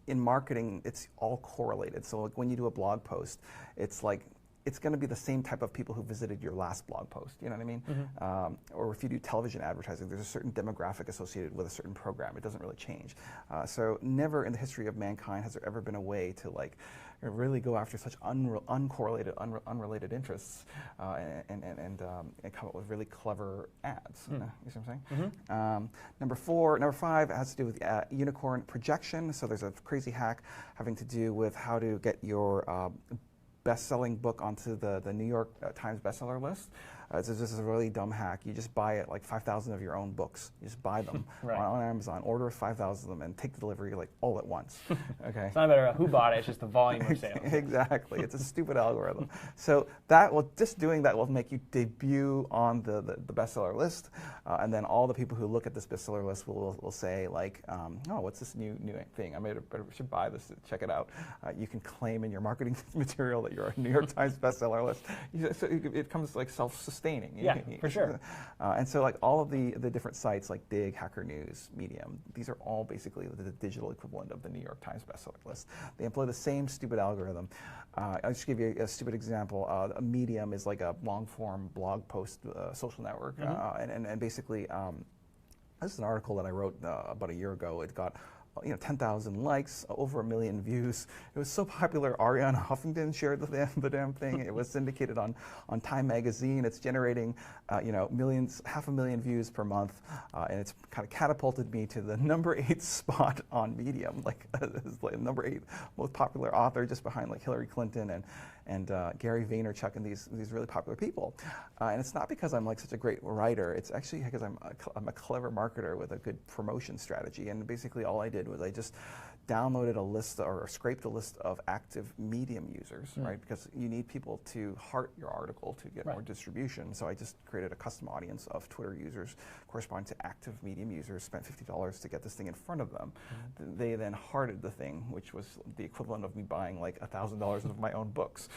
Speaker 2: in marketing, it's all correlated. So like when you do a blog post, it's like, it's going to be the same type of people who visited your last blog post, you know what I mean? Or if you do television advertising, there's a certain demographic associated with a certain program. It doesn't really change. So never in the history of mankind has there ever been a way to like really go after such uncorrelated, unrelated interests and come up with really clever ads. You see what I'm saying? Number 5 has to do with unicorn projection. So there's a crazy hack having to do with how to get your best-selling book onto the New York Times bestseller list. This is a really dumb hack. You just buy it, like 5,000 of your own books. You just buy them
Speaker 1: right.
Speaker 2: on Amazon, order 5,000 of them, and take the delivery like all at once. Okay.
Speaker 1: It's not a matter of who bought it; it's just the volume of sales.
Speaker 2: Exactly. It's a stupid algorithm. So just doing that will make you debut on the bestseller list, and then all the people who look at this bestseller list will say like, oh, what's this new thing? I should buy this to check it out. You can claim in your marketing material that you're a New York Times bestseller list. So it becomes like self-sustaining.
Speaker 1: Yeah, for sure.
Speaker 2: And so like all of the different sites like Dig, Hacker News, Medium, these are all basically the digital equivalent of the New York Times bestseller list. They employ the same stupid algorithm. I'll just give you a stupid example. A Medium is like a long-form blog post social network. And basically, this is an article that I wrote about a year ago. It got 10,000 likes, over 1 million views. It was so popular, Arianna Huffington shared the damn thing. It was syndicated on Time Magazine. It's generating, millions, 500,000 views per month, and it's kind of catapulted me to the number 8 spot on Medium, like number 8 most popular author, just behind like Hillary Clinton and Gary Vaynerchuk and these really popular people. And it's not because I'm like such a great writer. It's actually because I'm a clever marketer with a good promotion strategy. And basically all I did was I just downloaded a list or scraped a list of active Medium users, right? Because you need people to heart your article to get more distribution. So I just created a custom audience of Twitter users corresponding to active Medium users, spent $50 to get this thing in front of them. They then hearted the thing, which was the equivalent of me buying like $1,000 of my own books.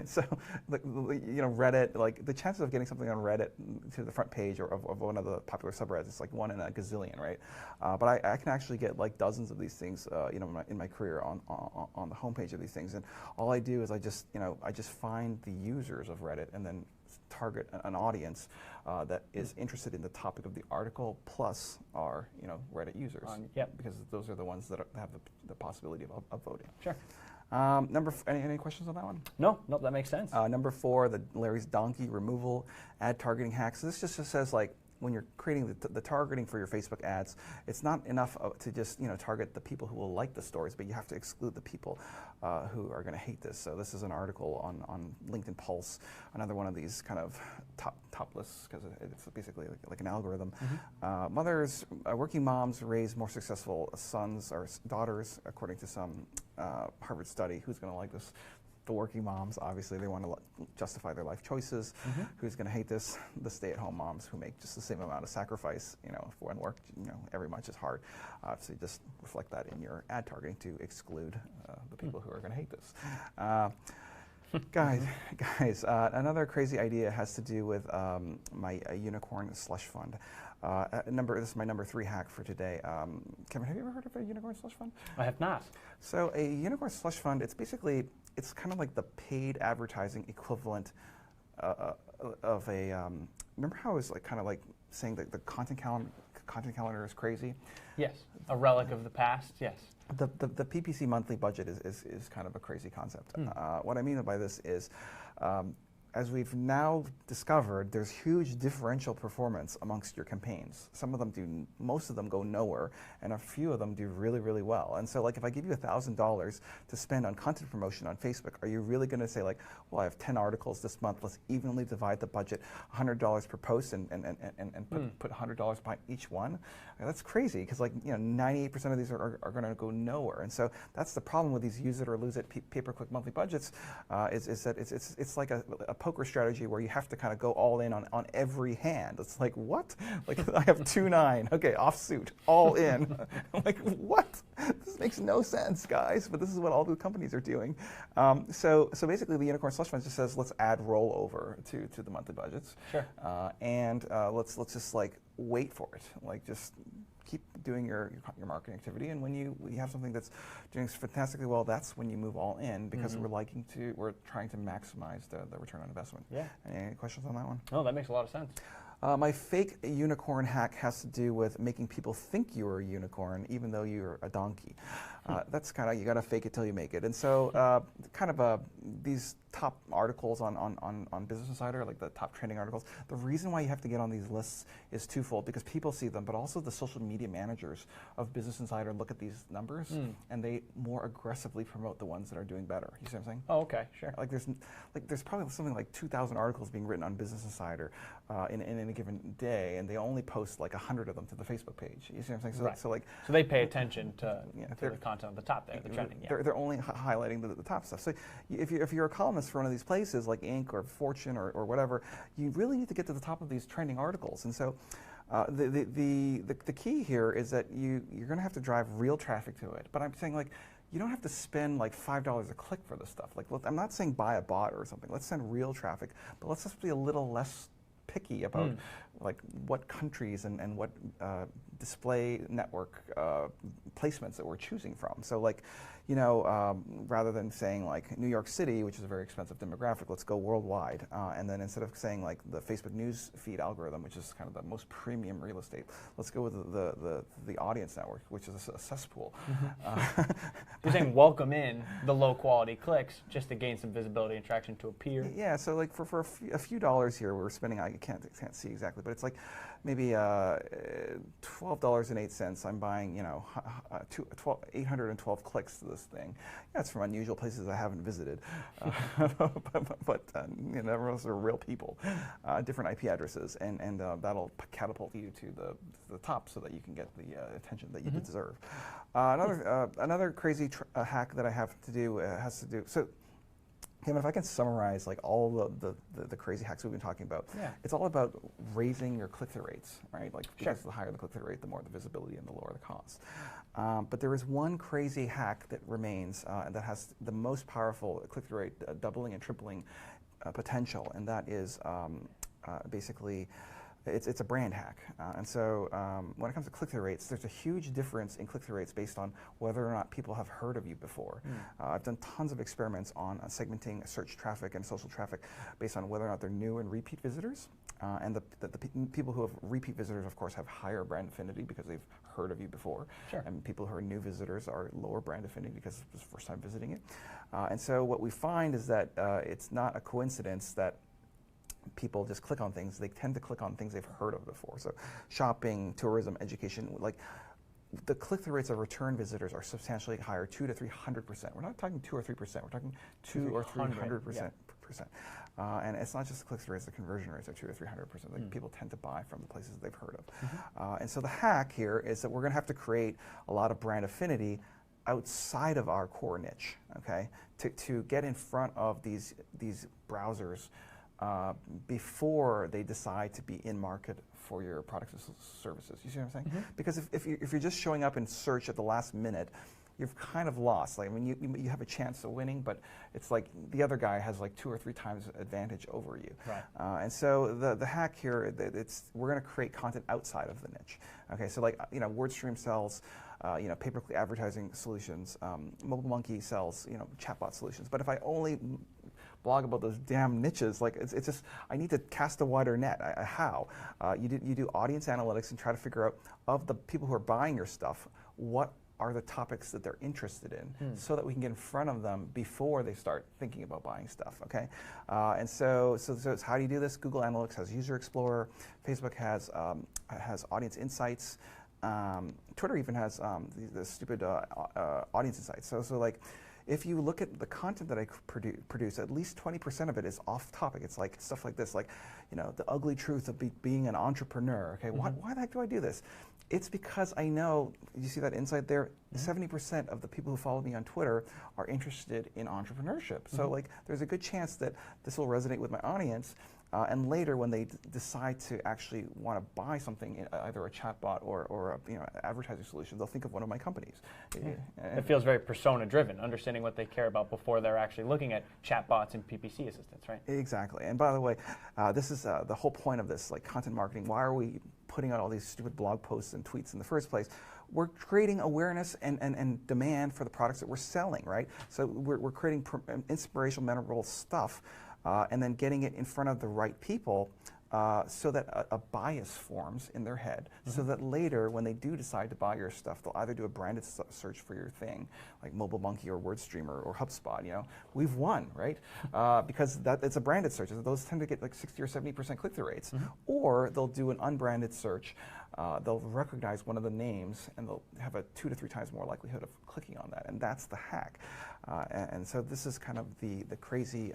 Speaker 2: So, Reddit, like the chances of getting something on Reddit to the front page or of one of the popular subreddits is like 1 in a gazillion, right? But I can actually get like dozens of these things, in my career on the homepage of these things. And all I do is I just find the users of Reddit and then target an audience that is interested in the topic of the article plus our Reddit users. Because those are the ones that have the possibility of voting.
Speaker 1: Sure.
Speaker 2: Any questions on that one?
Speaker 1: No, that makes sense.
Speaker 2: Number 4, the Larry's donkey removal ad targeting hacks. So this just says like, when you're creating the targeting for your Facebook ads, it's not enough to just target the people who will like the stories, but you have to exclude the people who are going to hate this. So this is an article on LinkedIn Pulse, another one of these kind of top lists, because it's basically like an algorithm. Working moms raise more successful sons or daughters, according to some Harvard study. Who's going to like this the working moms, obviously, they want to justify their life choices. Who's going to hate this? The stay-at-home moms who make just the same amount of sacrifice, when work, every month is hard. So you just reflect that in your ad targeting to exclude the people who are going to hate this. Guys, another crazy idea has to do with my unicorn slush fund. This is my number 3 hack for today. Kevin, have you ever heard of a unicorn slush fund? I
Speaker 1: have not.
Speaker 2: So a unicorn slush fund, it's kind of like the paid advertising equivalent of a. Remember how I was kind of saying that the content calendar is crazy?
Speaker 1: Yes, a relic of the past. Yes.
Speaker 2: The PPC monthly budget is kind of a crazy concept. What I mean by this is, as we've now discovered, there's huge differential performance amongst your campaigns. Most of them go nowhere, and a few of them do really, really well. And so, if I give you $1,000 to spend on content promotion on Facebook, are you really going to say well, I have 10 articles this month, let's evenly divide the budget, $100 per post, and put $100 behind each one? That's crazy, because 98% of these are going to go nowhere. And so that's the problem with these use it or lose it pay-per-click monthly budgets, is that it's like a poker strategy where you have to kind of go all in on every hand. It's what? I have 2.9. Okay, offsuit, all in. What? This makes no sense, guys. But this is what all the companies are doing. So basically, the unicorn slush fund just says let's add rollover to the monthly budgets.
Speaker 1: Sure.
Speaker 2: And let's just wait for it. Just keep doing your marketing activity, and when you have something that's doing fantastically well, that's when you move all in, because we're trying to maximize the return on investment.
Speaker 1: Yeah.
Speaker 2: Any questions on that one?
Speaker 1: Oh, that makes a lot of sense.
Speaker 2: My fake unicorn hack has to do with making people think you're a unicorn even though you're a donkey. That's kind of, you got to fake it till you make it. And so these top articles on Business Insider, the top trending articles, the reason why you have to get on these lists is twofold, because people see them, but also the social media managers of Business Insider look at these numbers and they more aggressively promote the ones that are doing better. You see what I'm saying?
Speaker 1: Oh, okay, sure.
Speaker 2: There's probably something like 2,000 articles being written on Business Insider in any given day, and they only post 100 of them to the Facebook page. You see what I'm saying?
Speaker 1: Right.
Speaker 2: So
Speaker 1: they pay attention to the content on the top there, the trending. Yeah.
Speaker 2: They're only highlighting the top stuff. So if you're a columnist for one of these places like Inc. or Fortune or whatever, you really need to get to the top of these trending articles. And so the key here is that you're going to have to drive real traffic to it. But I'm saying you don't have to spend $5 a click for this stuff. I'm not saying buy a bot or something. Let's send real traffic, but let's just be a little less picky about what countries and what display network placements that we're choosing from. So rather than saying New York City, which is a very expensive demographic, let's go worldwide. And then instead of saying the Facebook news feed algorithm, which is kind of the most premium real estate, let's go with the audience network, which is a cesspool.
Speaker 1: You're saying welcome in the low quality clicks just to gain some visibility and traction to appear.
Speaker 2: Yeah, so for a few dollars here, we're spending, I can't see exactly, but it's maybe $12.08. I'm buying 812 clicks to this thing. That's from unusual places I haven't visited, but those are real people, different IP addresses, and that'll catapult you to the top so that you can get the attention that you deserve. Another crazy hack that I have to do has to do so. Kevin, if I can summarize all the crazy hacks we've been talking about, it's all about raising your click-through rates, right? Because the higher the click-through rate, the more the visibility and the lower the cost. But there is one crazy hack that remains that has the most powerful click-through rate doubling and tripling potential, and that is basically it's a brand hack. And so when it comes to click-through rates, there's a huge difference in click-through rates based on whether or not people have heard of you before. I've done tons of experiments on segmenting search traffic and social traffic based on whether or not they're new and repeat visitors. And the people who have repeat visitors, of course, have higher brand affinity because they've heard of you before.
Speaker 1: Sure.
Speaker 2: And people who are new visitors are lower brand affinity because it's the first time visiting it. And so what we find is that it's not a coincidence that people just click on things. They tend to click on things they've heard of before. So shopping, tourism, education, the click-through rates of return visitors are substantially higher, 200 to 300%. We're not talking 2 or 3%. We're talking 200 or 300%. And it's not just the click-through rates; the conversion rates are 200 or 300%. People tend to buy from the places they've heard of. And so the hack here is that we're going to have to create a lot of brand affinity outside of our core niche, okay, to get in front of these browsers before they decide to be in market for your products and services. You see what I'm saying? Mm-hmm. Because if you're just showing up in search at the last minute, you've kind of lost. Like, I mean, you have a chance of winning, but it's like the other guy has like 2 or 3 times advantage over you.
Speaker 1: Right.
Speaker 2: And so the hack here, we're going to create content outside of the niche. Okay, so like WordStream sells pay-per-click advertising solutions. MobileMonkey sells chatbot solutions. But if I only blog about those damn niches, like it's just, I need to cast a wider net. How? You do audience analytics and try to figure out, of the people who are buying your stuff, what are the topics that they're interested in, so that we can get in front of them before they start thinking about buying stuff, okay? And so it's how do you do this? Google Analytics has User Explorer, Facebook has Audience Insights, Twitter even has the stupid Audience Insights. So like, if you look at the content that I produce, at least 20% of it is off topic. It's like stuff like this, like, the ugly truth of being an entrepreneur. Okay, why the heck do I do this? It's because I know, you see that insight there? 70% of the people who follow me on Twitter are interested in entrepreneurship. So like, there's a good chance that this will resonate with my audience. And later, when they decide to actually want to buy something, either a chatbot or advertising solution, they'll think of one of my companies.
Speaker 1: Yeah. It feels very persona-driven, understanding what they care about before they're actually looking at chatbots and PPC assistants, right?
Speaker 2: Exactly. And by the way, this is the whole point of this, like content marketing. Why are we putting out all these stupid blog posts and tweets in the first place? We're creating awareness and demand for the products that we're selling, right? So we're creating inspirational, memorable stuff. And then getting it in front of the right people so that a bias forms in their head, so that later when they do decide to buy your stuff, they'll either do a branded search for your thing, like MobileMonkey or WordStream or HubSpot. We've won, right? Because it's a branded search. Those tend to get like 60 or 70% click-through rates. Or they'll do an unbranded search. They'll recognize one of the names, and they'll have a 2 to 3 times more likelihood of clicking on that. And that's the hack. And so this is kind of the crazy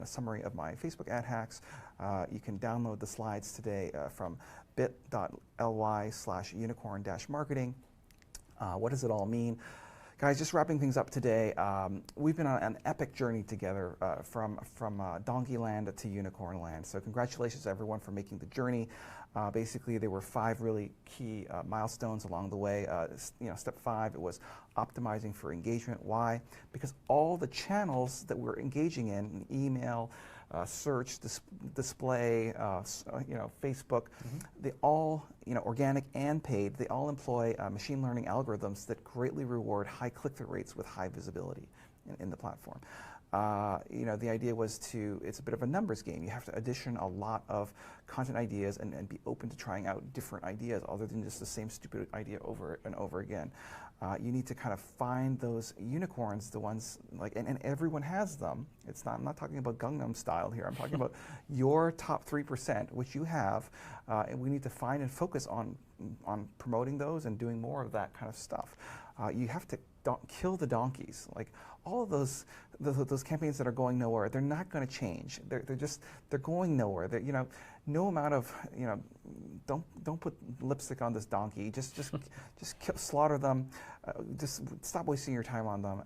Speaker 2: summary of my Facebook ad hacks. You can download the slides today from bit.ly/unicorn-marketing. What does it all mean? Guys, just wrapping things up today, we've been on an epic journey together from donkey land to unicorn land. So congratulations everyone for making the journey. Basically, there were 5 really key milestones along the way. Step 5, it was optimizing for engagement. Why? Because all the channels that we're engaging in, email, search, display, Facebook, they all, organic and paid, they all employ machine learning algorithms that greatly reward high click-through rates with high visibility in the platform. The idea was it's a bit of a numbers game. You have to addition a lot of content ideas and be open to trying out different ideas other than just the same stupid idea over and over again. You need to kind of find those unicorns, the ones like, and everyone has them. I'm not talking about Gangnam Style here. I'm talking about your top 3%, which you have, and we need to find and focus on promoting those and doing more of that kind of stuff. You have to kill the donkeys. Like all of those campaigns that are going nowhere, they're not going to change. They're going nowhere. No amount of don't put lipstick on this donkey. Just slaughter them. Just stop wasting your time on them.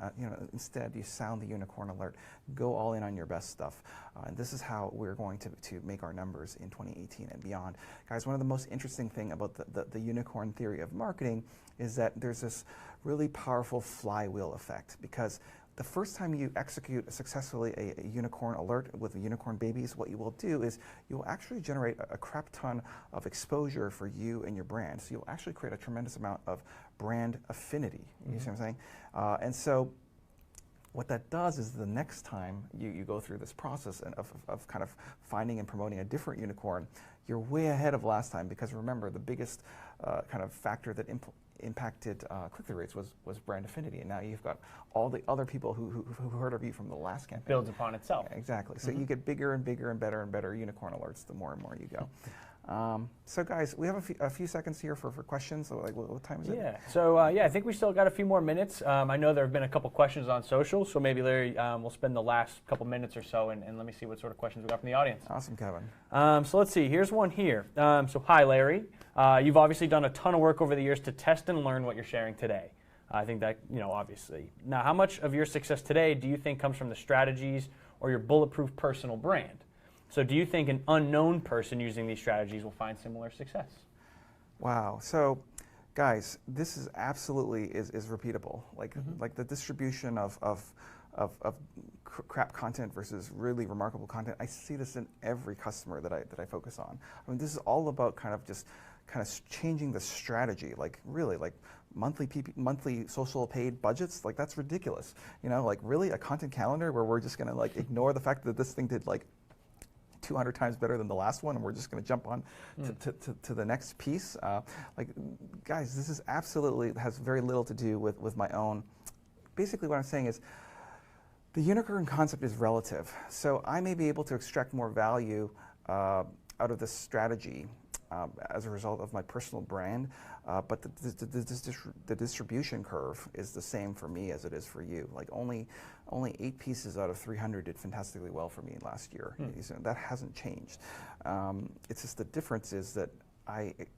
Speaker 2: Instead, you sound the unicorn alert. Go all in on your best stuff. And this is how we're going to make our numbers in 2018 and beyond. Guys, one of the most interesting thing about the unicorn theory of marketing is that there's this really powerful flywheel effect, because the first time you execute successfully a unicorn alert with the unicorn babies, what you will do is you will actually generate a crap ton of exposure for you and your brand. So you'll actually create a tremendous amount of brand affinity. You see what I'm saying? And so what that does is the next time you go through this process of kind of finding and promoting a different unicorn, you're way ahead of last time, because remember, the biggest kind of factor that impacted click-through rates was brand affinity, and now you've got all the other people who heard of you from the last campaign.
Speaker 1: Builds upon itself.
Speaker 2: Exactly. So you get bigger and bigger and better and better unicorn alerts the more and more you go. So guys, we have a few seconds here for questions. So like, what time is it?
Speaker 1: Yeah. So I think we still got a few more minutes. I know there have been a couple questions on social, so maybe Larry, we'll spend the last couple minutes or so and let me see what sort of questions we got from the audience.
Speaker 2: Awesome, Kevin.
Speaker 1: So let's see. Here's one here. So hi, Larry. You've obviously done a ton of work over the years to test and learn what you're sharing today. I think that, obviously. Now, how much of your success today do you think comes from the strategies or your bulletproof personal brand? So do you think an unknown person using these strategies will find similar success?
Speaker 2: Wow. So, guys, this is absolutely is repeatable. Like the distribution of crap content versus really remarkable content. I see this in every customer that I focus on. I mean, this is all about kind of changing the strategy. Like really, like monthly social paid budgets. Like that's ridiculous. Like really a content calendar where we're just gonna like ignore the fact that this thing did like 200 times better than the last one, and we're just going to jump on to the next piece. Like, guys, this is absolutely has very little to do with my own. Basically, what I'm saying is the unicorn concept is relative. So I may be able to extract more value out of this strategy as a result of my personal brand, but the distribution curve is the same for me as it is for you. Like only 8 pieces out of 300 did fantastically well for me last year. So that hasn't changed. It's just the difference is that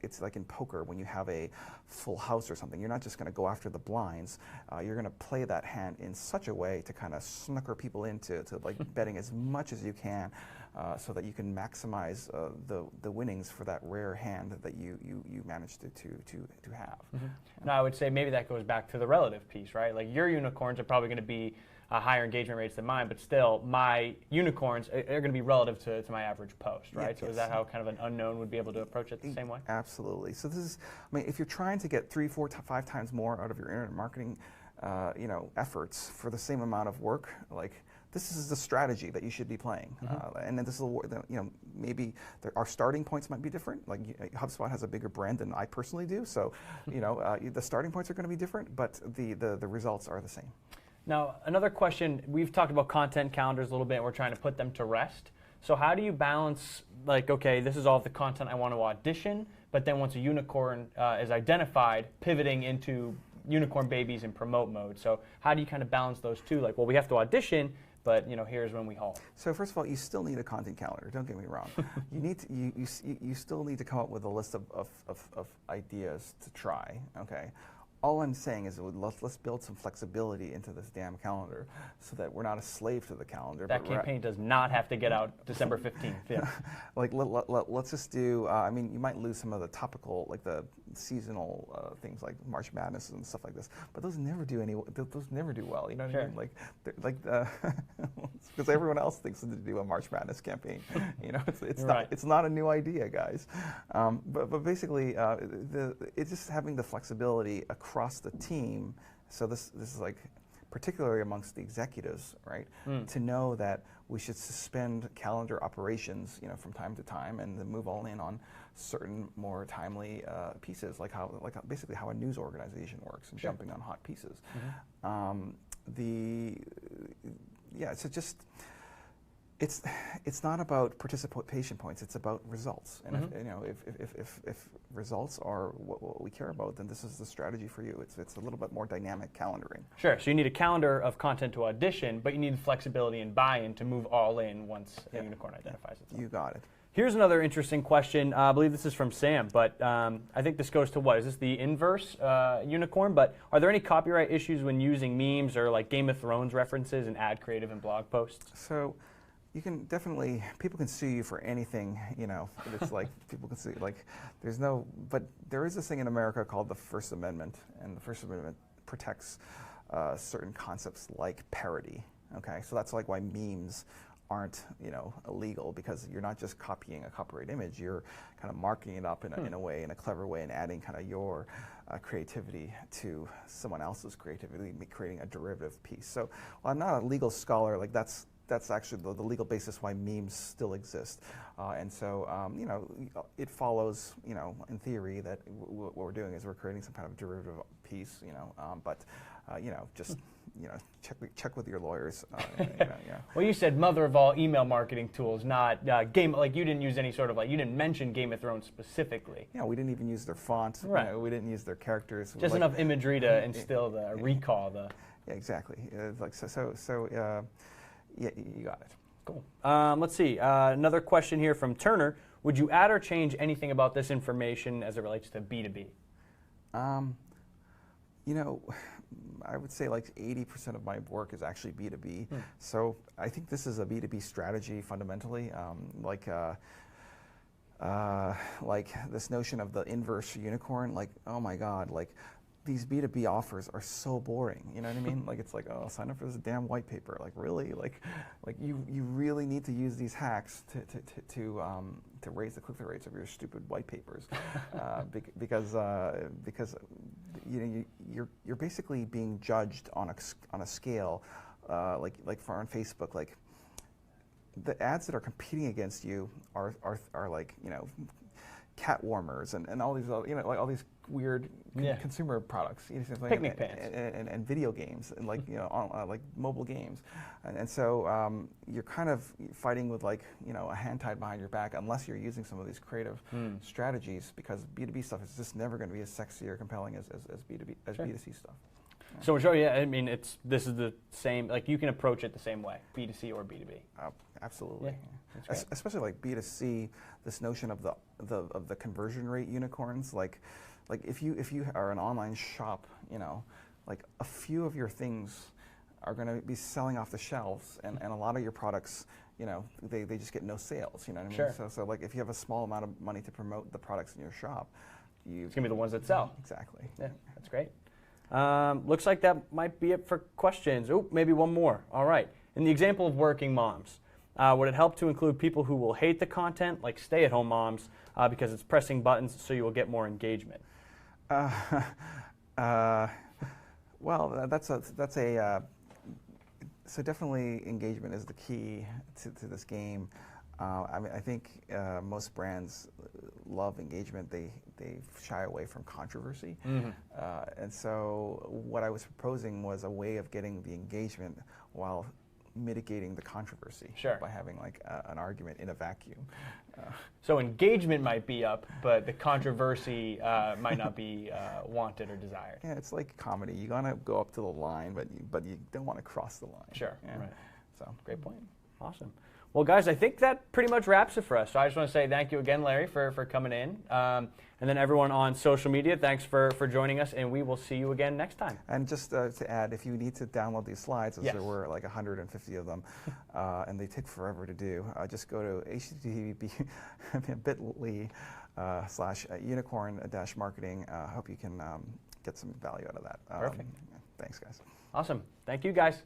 Speaker 2: it's like in poker when you have a full house or something. You're not just going to go after the blinds. You're going to play that hand in such a way to kind of snooker people into like betting as much as you can, so that you can maximize the winnings for that rare hand that you managed to have.
Speaker 1: Now, I would say maybe that goes back to the relative piece, right? Like your unicorns are probably going to be higher engagement rates than mine, but still my unicorns are going to be relative to my average post, right?
Speaker 2: Yeah,
Speaker 1: so is that how kind of an unknown would be able to approach it the same way?
Speaker 2: Absolutely. So this is, I mean, if you're trying to get 3, 4, 5 times more out of your internet marketing, efforts for the same amount of work, like this is the strategy that you should be playing. And then this is, maybe our starting points might be different. Like HubSpot has a bigger brand than I personally do, so the starting points are going to be different, but the results are the same.
Speaker 1: Now, another question, we've talked about content calendars a little bit, and we're trying to put them to rest. So how do you balance, like, okay, this is all the content I want to audition, but then once a unicorn is identified, pivoting into unicorn babies in promote mode. So how do you kind of balance those two? Like, well, we have to audition, but here's when we haul.
Speaker 2: So first of all, you still need a content calendar. Don't get me wrong. You still need to come up with a list of ideas to try. Okay. All I'm saying is let's build some flexibility into this damn calendar so that we're not a slave to the calendar.
Speaker 1: That campaign does not have to get out December 15th. Yeah.
Speaker 2: Like let's just do, I mean, you might lose some of the topical, like the seasonal things like March Madness and stuff like this, but those never do well. You know what I mean? Like because everyone else thinks to do a March Madness campaign. It's not a new idea, guys. But basically, it's just having the flexibility across the team. So this is like particularly amongst the executives, right? To know that we should suspend calendar operations, from time to time, and then move all in on certain more timely pieces, basically how a news organization works, and jumping on hot pieces. So just. It's not about participation points. It's about results. And if results are what we care about, then this is the strategy for you. It's a little bit more dynamic calendaring.
Speaker 1: Sure. So you need a calendar of content to audition, but you need flexibility and buy-in to move all in once a unicorn identifies itself.
Speaker 2: You got it.
Speaker 1: Here's another interesting question. I believe this is from Sam, but I think this goes to what? Is this the inverse unicorn? But are there any copyright issues when using memes or like Game of Thrones references in ad creative and blog posts?
Speaker 2: So. You can definitely, people can sue you for anything, it's like, people can sue, like, but there is this thing in America called the First Amendment, and the First Amendment protects certain concepts like parody, okay? So that's like why memes aren't, illegal, because you're not just copying a copyright image, you're kind of marking it up in a clever way, and adding kind of your creativity to someone else's creativity, creating a derivative piece. So while I'm not a legal scholar, like that's actually the legal basis why memes still exist. And so, it follows, in theory that what we're doing is we're creating some kind of derivative piece, just, check with your lawyers.
Speaker 1: Well, you said mother of all email marketing tools, not game, like you didn't use any sort of, you didn't mention Game of Thrones specifically.
Speaker 2: Yeah, we didn't even use their font.
Speaker 1: Right.
Speaker 2: We didn't use their characters.
Speaker 1: Just enough imagery to instill the recall.
Speaker 2: Yeah, exactly. Yeah, you got it.
Speaker 1: Cool. Let's see. Another question here from Turner. Would you add or change anything about this information as it relates to B2B?
Speaker 2: You know, I would say like 80% of my work is actually B2B. So I think this is a B2B strategy fundamentally. Like this notion of the inverse unicorn, like, oh my God, like these B2B offers are so boring. You know what I mean? Like it's like, oh, sign up for this damn white paper. Like really, like you really need to use these hacks to raise the click-through rates of your stupid white papers, because you know you're basically being judged on a scale, like for on Facebook, like the ads that are competing against you are like, you know, cat warmers and all these, you know, like all these weird consumer products, you know,
Speaker 1: picnic pants,
Speaker 2: and video games, and like, you know, like mobile games, and so you're kind of fighting with, like, you know, a hand tied behind your back unless you're using some of these creative strategies, because B2B stuff is just never going to be as sexy or compelling as B2C stuff.
Speaker 1: So we're showing you, I mean, this is the same, like you can approach it the same way, B2C or B2B.
Speaker 2: Absolutely.
Speaker 1: Yeah,
Speaker 2: especially like B2C, this notion of the conversion rate unicorns, like if you are an online shop, you know, like a few of your things are going to be selling off the shelves, and a lot of your products, you know, they just get no sales, you know what I mean?
Speaker 1: Sure.
Speaker 2: So like if you have a small amount of money to promote the products in your shop,
Speaker 1: it's going to be the ones that sell.
Speaker 2: Exactly.
Speaker 1: Yeah, that's great. Looks like that might be it for questions. Oh, maybe one more. All right. In the example of working moms, would it help to include people who will hate the content, like stay-at-home moms, because it's pressing buttons so you will get more engagement?
Speaker 2: Well, so definitely engagement is the key to this game. I mean, I think most brands love engagement. They shy away from controversy. And so what I was proposing was a way of getting the engagement while mitigating the controversy by having like an argument in a vacuum.
Speaker 1: So engagement might be up, but the controversy might not be wanted or desired.
Speaker 2: Yeah, it's like comedy. You gotta go up to the line, but you don't want to cross the line.
Speaker 1: Sure.
Speaker 2: Yeah.
Speaker 1: Right.
Speaker 2: So
Speaker 1: great point. Awesome. Well, guys, I think that pretty much wraps it for us. So I just want to say thank you again, Larry, for coming in. And then everyone on social media, thanks for joining us, and we will see you again next time.
Speaker 2: And just to add, if you need to download these slides, as there were like 150 of them, and they take forever to do, just go to http://unicorn-marketing. Hope you can get some value out of that.
Speaker 1: Perfect.
Speaker 2: Thanks, guys.
Speaker 1: Awesome. Thank you, guys.